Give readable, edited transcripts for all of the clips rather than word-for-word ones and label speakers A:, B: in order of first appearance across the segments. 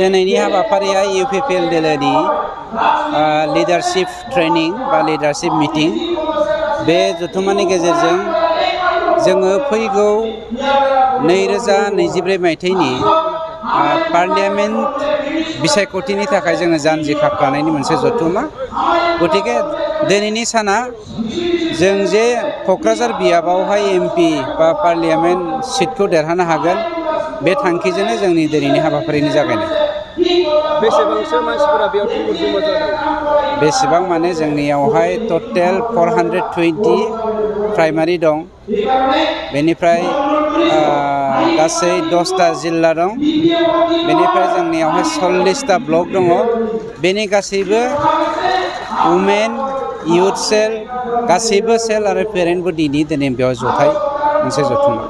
A: दिनैनि हाबाफारिया इउपिपिएल दोलोनि लिडारशिप ट्रेनिं बा लिडारशिप मिटिं बे जथुम्मानि गेजेरजों जोङो फैगौ 2024 मायथाइनि पार्लियामेन्ट बिसायख'थिनि थाखाय जोङो जानजि खाफ्रानायनि मोनसे जथुम्मा। गतिके दिनैनि साना जों जे क'क्राझार बियाबावहाय एमपि बा पार्लियामेन्ट सिटखौ देरहानो हागोन बे थांखिजोंनो जोंनि दिनैनि हाबाफारिनि जागायनाय।
B: बेसेबांसो मानसिफोरा बेयाव थुबुर जमा जादों?
A: बेसेबां माने जोंनियावहाय टटेल 420 प्राइमारि दं, बेनिफ्राय गासै 10टा जिल्ला दं, बेनिफ्राय जोंनियावहाय 40टा ब्लक दङ। बेनि गासैबो वुमेन इउथ सेल गासैबो सेल आरो पेरेन्ट बडिनि दिनै बेयाव जथाय मोनसे जथुम्मा।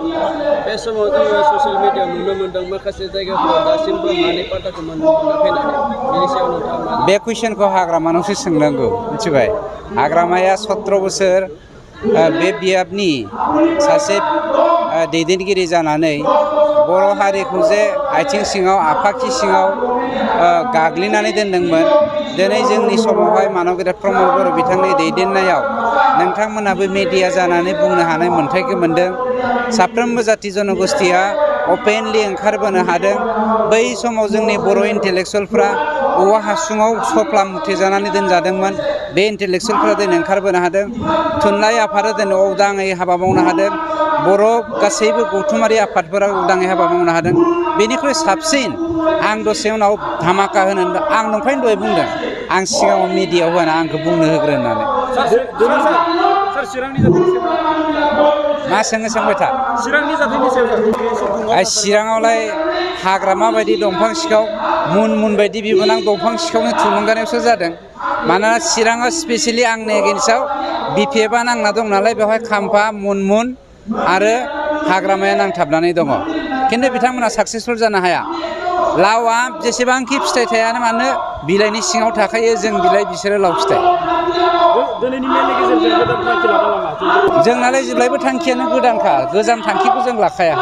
B: बे समाव जोङो ससियेल मिडियायाव नुनो मोन्दों माखासे जायगाफोराव दासिमबो हानि पाट्टाखौ मोनाखै होननानै। बेनि सायाव नोंथाङा
A: बे कुइसनखौ हाग्रामानावसो सोंनांगौ, मिथिबाय? हाग्रामाया 17 बोसोर बे बियाबनि सासे दैदेनगिरि जानानै बर' हारिखौ जे आथिं सिङाव आफाखि सिङाव गाग्लिनानै दोनदोंमोन, दिनै जोंनि समावहाय मानब गेदेर प्रमद बर' बिथांनि दैदेननायाव नोंथांमोनाबो मेडिया जानानै बुंनो हानाय मोन्थायखौ मोन्दों। साफ्रोमबो जाथि जनगोष्ठीया अपेनलि ओंखारबोनो हादों। बै समाव जोंनि बर' इन्टेलेक्सुवेलफ्रा औवा हासुङाव सफ्ला मुथेजानानै दोनजादोंमोन। बे इन्टेलेक्सुवेलफ्रा दिनै ओंखारबोनो हादों। थुनलाइ आफादा दिनै उदाङै हाबा मावनो हादों। बर' गासैबो गौथुमारि आफादफोरा उदाङै हाबा मावनो हादों। बेनिख्रुइ साबसिन आं दसे उनाव धामाका होनो आं नंखायनो दहाय बुंदों, आं सिगाङाव मिडियायाव होना आंखौ बुंनो होग्रो होननानै।
B: सार चिरांनि जाथायनि सायाव
A: मा सोंबाय था।
B: चिरांनि जाथायनि सायाव
A: चिराङावलाय हाग्रामा बायदि दंफां सिखाव मुन बायदि बिबोनां दंफां सिखावनि थुलुंगानायावसो जादों। मानोना चिराङाव स्पेसियेलि आंनि एगेन्स्टआव बिपिएफआ नांना दं नालाय, बेवहाय खाम्फा मुन आरो हाग्रामाया नांथाबनानै दङ। खिन्थु बिथांमोना साक्सेसफुल जानो हाया। लावआ जेसेबांखि फिथाइ थायानो मानो बिलाइनि सिङाव थाखायो, जों बिलाइ बिसोरो लाव फिथाइ।
B: दिनैनि मेलनि गेजेरजों गोदान थांखि लाना लाङा?
A: जोंनालाय जेब्लायबो थांखियानो गोदानखा, गोजाम थांखिखौ जों लाखाया।